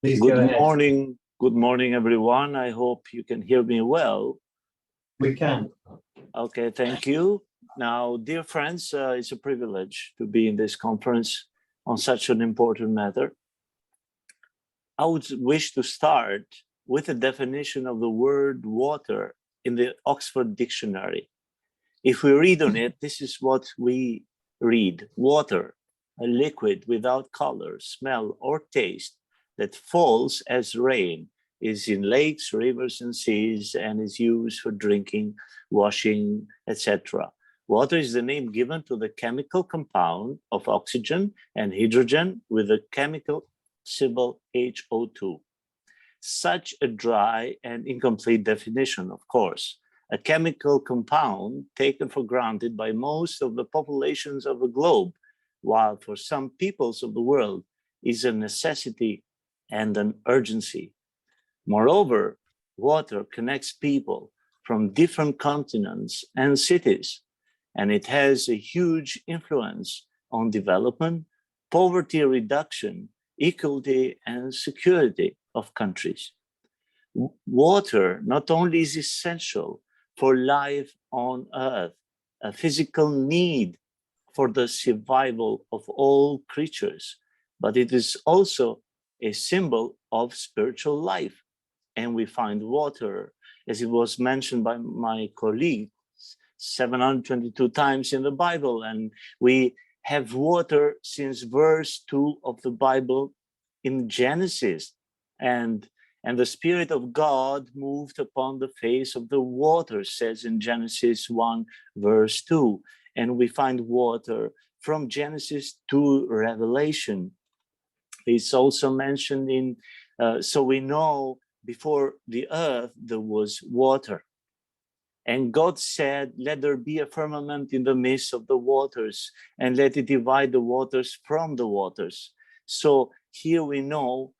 Please go ahead. Good morning, everyone. I hope you can hear me well. We can. Okay, thank you. Now, dear friends, it's a privilege to be in this conference on such an important matter. I would wish to start with a definition of the word water in the Oxford Dictionary. If we read on it, this is what we read: water, a liquid without color, smell, or taste that falls as rain, is in lakes, rivers, and seas, and is used for drinking, washing, etc. Water is the name given to the chemical compound of oxygen and hydrogen with the chemical symbol HO2. Such a dry and incomplete definition, of course. A chemical compound taken for granted by most of the populations of the globe, while for some peoples of the world is a necessity and an urgency. Moreover, water connects people from different continents and cities, and it has a huge influence on development, poverty reduction, equality, and security of countries. Water not only is essential for life on Earth, a physical need for the survival of all creatures, but it is also a symbol of spiritual life. And we find water, as it was mentioned by my colleague, 722 times in the Bible. And we have water since verse 2 of the Bible in Genesis. And the Spirit of God moved upon the face of the water, says in Genesis 1, verse 2. And we find water from Genesis to Revelation. It's also mentioned in, so we know before the earth there was water. And God said, let there be a firmament in the midst of the waters, and let it divide the waters from the waters. So here we know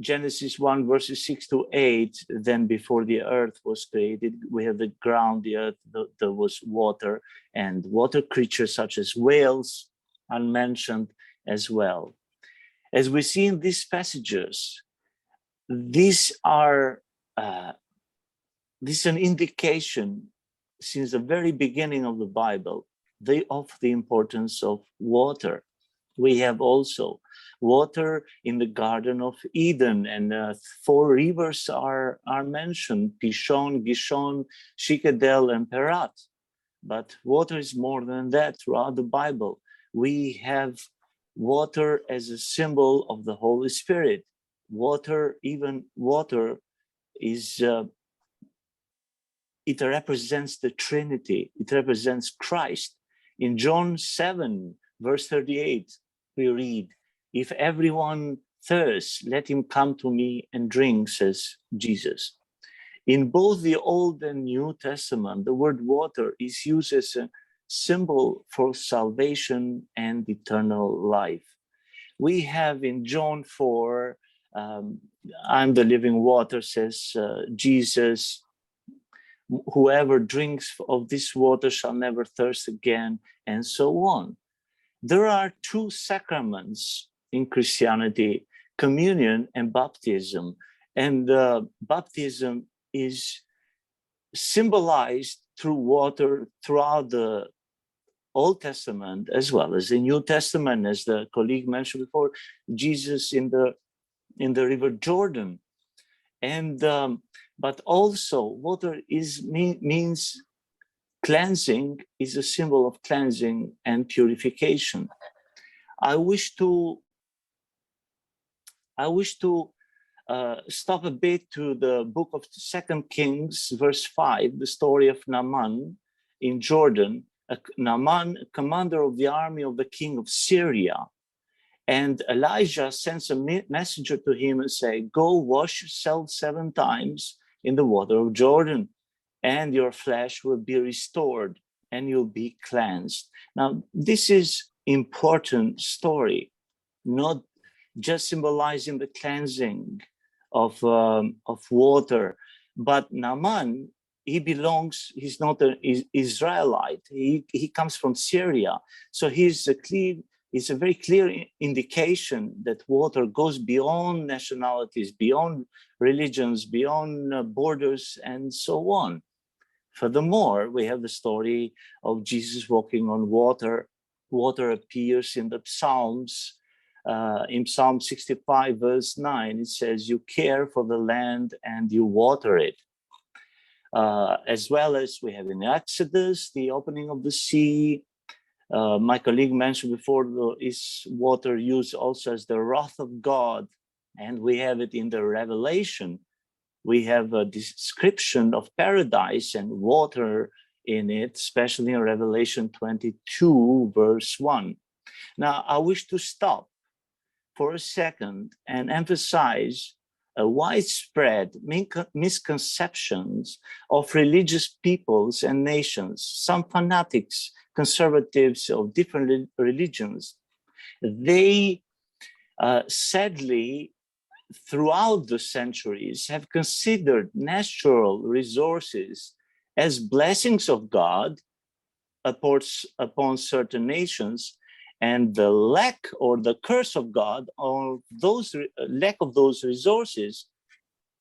Genesis 1, verses 6 to 8, then before the earth was created, we have the ground, the earth, there was water, and water creatures such as whales are mentioned as well. As we see in these passages, these are this is an indication since the very beginning of the Bible of the importance of water. We have also water in the Garden of Eden, and 4 rivers are mentioned: Pishon, Gishon, Shigedel, and Perat. But water is more than that throughout the Bible. We have water as a symbol of the Holy Spirit. Water, even water, is it represents the Trinity. It represents Christ. In John 7, verse 38, we read, if everyone thirsts, let him come to me and drink, says Jesus. In both the Old and New Testament, the word water is used as a symbol for salvation and eternal life. We have in John 4, I'm the living water, says Jesus. Whoever drinks of this water shall never thirst again, and so on. There are 2 sacraments in Christianity, communion and baptism. And baptism is symbolized through water throughout the Old Testament as well as the New Testament, as the colleague mentioned before, Jesus in the river Jordan. And but also water means cleansing, is a symbol of cleansing and purification. I wish to stop a bit to the book of 2 Kings, verse 5, the story of Naaman in Jordan. Naaman, commander of the army of the king of Syria. And Elijah sends a messenger to him and say, go wash yourself 7 times in the water of Jordan, and your flesh will be restored and you'll be cleansed. Now, this is important story, not just symbolizing the cleansing of water, but Naaman, he's not an Israelite. He comes from Syria. So he's is a very clear indication that water goes beyond nationalities, beyond religions, beyond borders, and so on. Furthermore, we have the story of Jesus walking on water. Water appears in the Psalms. In Psalm 65, verse 9, it says, "You care for the land and you water it." As well as we have in Exodus, the opening of the sea. My colleague mentioned before, is water used also as the wrath of God? And we have it in the Revelation. We have a description of paradise and water in it, especially in Revelation 22, verse 1. Now, I wish to stop for a second and emphasize a widespread misconceptions of religious peoples and nations. Some fanatics, conservatives of different religions, they sadly, throughout the centuries, have considered natural resources as blessings of God upon certain nations, and the lack or the curse of God or those lack of those resources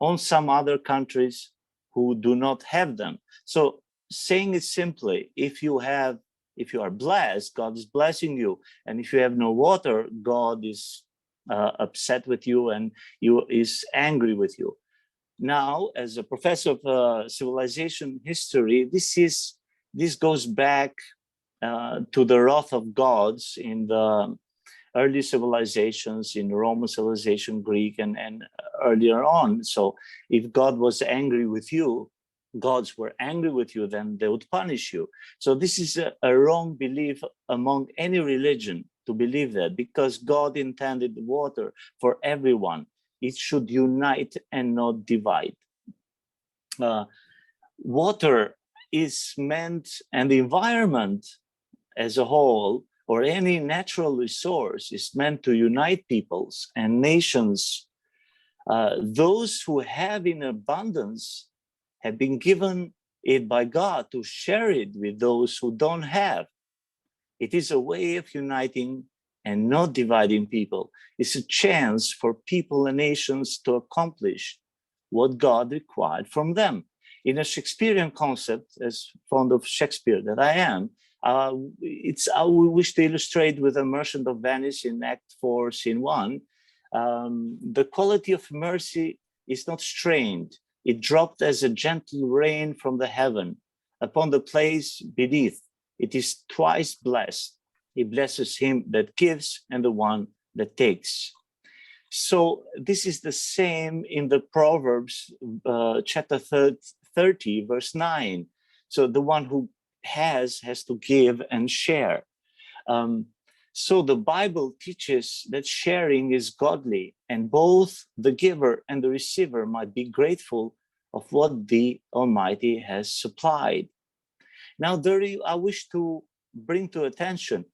on some other countries who do not have them. So saying it simply, if you are blessed, God is blessing you, and if you have no water, God is upset with you and is angry with you. Now, as a professor of civilization history, this goes back to the wrath of gods in the early civilizations, in Roman civilization, Greek, and earlier on. So if God was angry with you, gods were angry with you, then they would punish you. So this is a wrong belief among any religion, to believe that, because God intended water for everyone. It should unite and not divide. Water is meant, and the environment as a whole, or any natural resource, is meant to unite peoples and nations. Those who have in abundance have been given it by God to share it with those who don't have. It is a way of uniting and not dividing people. It's a chance for people and nations to accomplish what God required from them. In a Shakespearean concept, as fond of Shakespeare that I am, I wish to illustrate with the Merchant of Venice in Act 4, Scene 1. The quality of mercy is not strained. It dropped as a gentle rain from the heaven upon the place beneath. It is twice blessed. He blesses him that gives and the one that takes. So this is the same in the Proverbs chapter 30, verse 9. So the one who has to give and share. So the Bible teaches that sharing is godly, and both the giver and the receiver might be grateful of what the Almighty has supplied. Now, I wish to bring to attention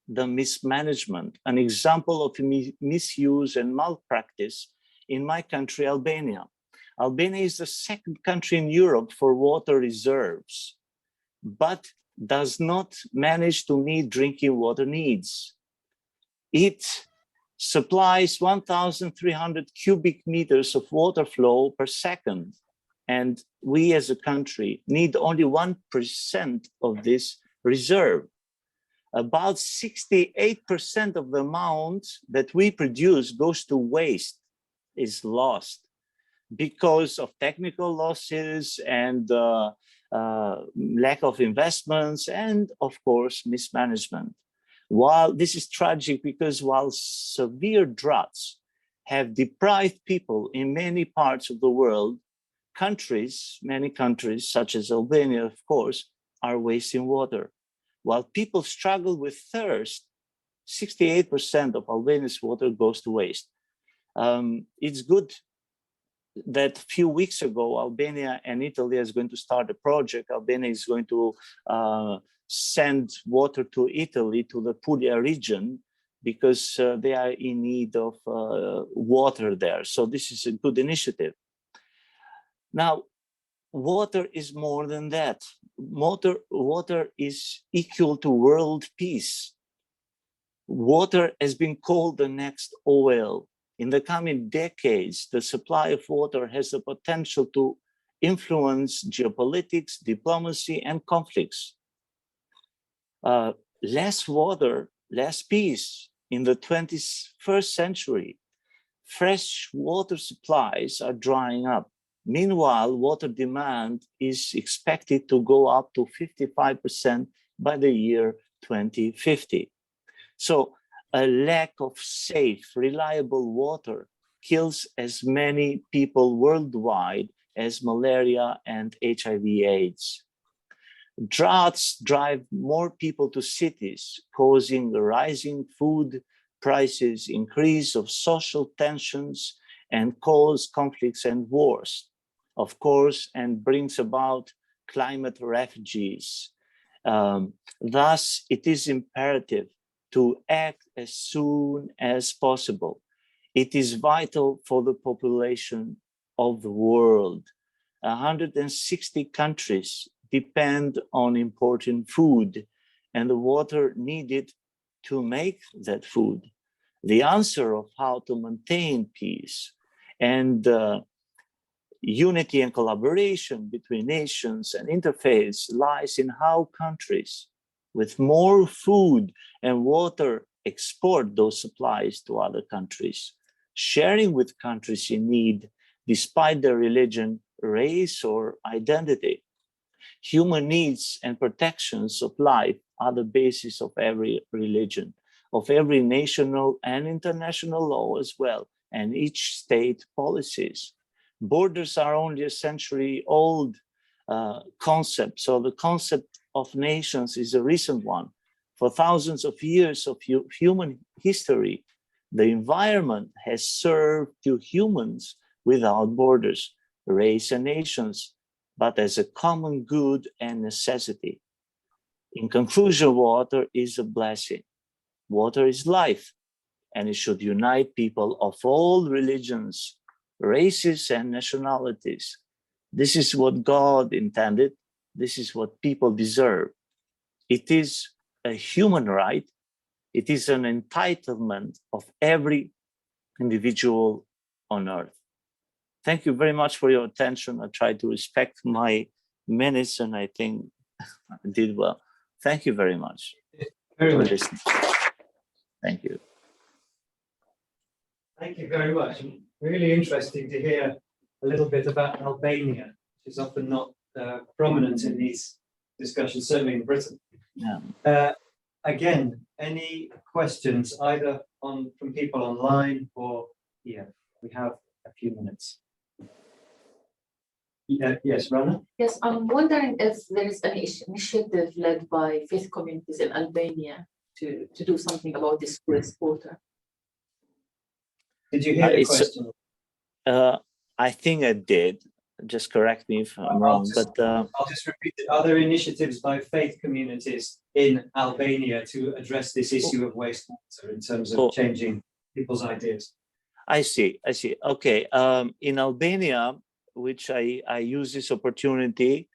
the mismanagement, an example of misuse and malpractice in my country, Albania. Albania is the second country in Europe for water reserves, but does not manage to meet drinking water needs. It supplies 1,300 cubic meters of water flow per second, and we as a country need only 1% of this reserve. About 68% of the amount that we produce goes to waste, is lost because of technical losses and lack of investments and, of course, mismanagement. While this is tragic, because while severe droughts have deprived people in many parts of the world, many countries, such as Albania, of course, are wasting water. While people struggle with thirst, 68% of Albania's water goes to waste. It's good that a few weeks ago, Albania and Italy is going to start a project. Albania is going to send water to Italy, to the Puglia region, because they are in need of water there. So this is a good initiative. Now, water is more than that. Water is equal to world peace. Water has been called the next oil. In the coming decades, the supply of water has the potential to influence geopolitics, diplomacy, and conflicts. Less water, less peace. In the 21st century, fresh water supplies are drying up. Meanwhile, water demand is expected to go up to 55% by the year 2050. So a lack of safe, reliable water kills as many people worldwide as malaria and HIV/AIDS. Droughts drive more people to cities, causing rising food prices, increase of social tensions, and cause conflicts and wars, of course, and brings about climate refugees. Thus, it is imperative to act as soon as possible. It is vital for the population of the world. 160 countries depend on importing food and the water needed to make that food. The answer of how to maintain peace and unity and collaboration between nations and interfaiths lies in how countries with more food and water export those supplies to other countries, sharing with countries in need despite their religion, race, or identity. Human needs and protections of life are the basis of every religion, of every national and international law as well, and each state policies. Borders are only a century-old concept, so the concept of nations is a recent one. For thousands of years of human history, the environment has served to humans without borders, race, and nations, but as a common good and necessity. In conclusion, water is a blessing. Water is life, and it should unite people of all religions, races, and nationalities. This is what God intended. This is what people deserve. It is a human right. It is an entitlement of every individual on earth. Thank you very much for your attention. I tried to respect my minutes, and I think I did well. Thank you very much Very for much. listening. Thank you. Thank you very much. Really interesting to hear a little bit about Albania, which is often not prominent in these discussions, certainly in Britain. Yeah. Again, any questions either from people online or here? We have a few minutes. Yes, Rana? Yes, I'm wondering if there is any initiative led by faith communities in Albania to do something about this water. Did you hear the question? I think I did. Just correct me if I'm wrong, but I'll just repeat it. Are there initiatives by faith communities in Albania to address this issue of wastewater in terms of changing people's ideas? I see. Okay. In Albania, which I use this opportunity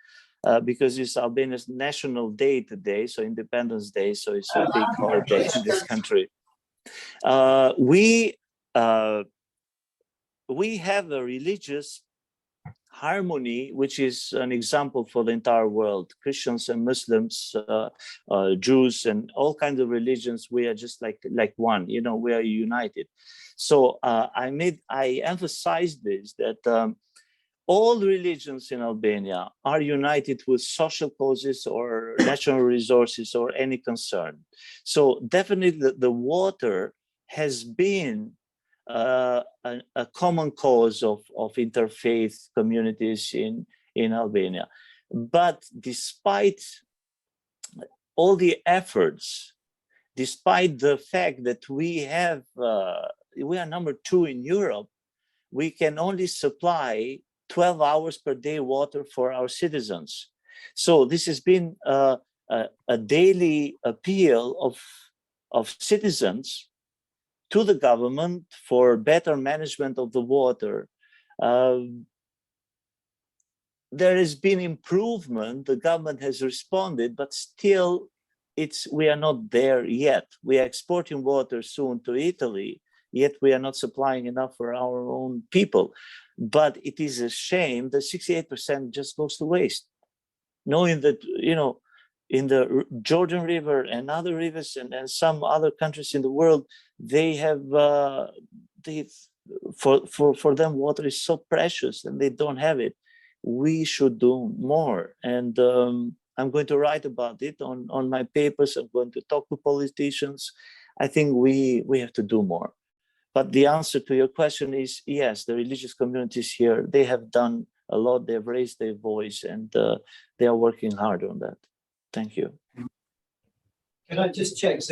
because it's Albania's National Day today, so Independence Day, so it's a big holiday in this country. We have a religious harmony, which is an example for the entire world. Christians and Muslims, Jews, and all kinds of religions, we are just like one. You know, we are united. So I emphasize this, that all religions in Albania are united with social causes or natural resources or any concern. So definitely the water has been a common cause of interfaith communities in Albania. But despite all the efforts, despite the fact that we are number 2 in Europe, we can only supply 12 hours per day water for our citizens. So this has been a daily appeal of citizens to the government for better management of the water. There has been improvement, the government has responded, but still we are not there yet. We are exporting water soon to Italy, yet we are not supplying enough for our own people. But it is a shame that 68% just goes to waste. Knowing that, you know, in the Jordan River and other rivers and some other countries in the world, they have, for them, water is so precious and they don't have it. We should do more. And I'm going to write about it on my papers. I'm going to talk to politicians. I think we have to do more. But the answer to your question is yes, the religious communities here, they have done a lot. They've raised their voice and they are working hard on that. Thank you. Can I just check? So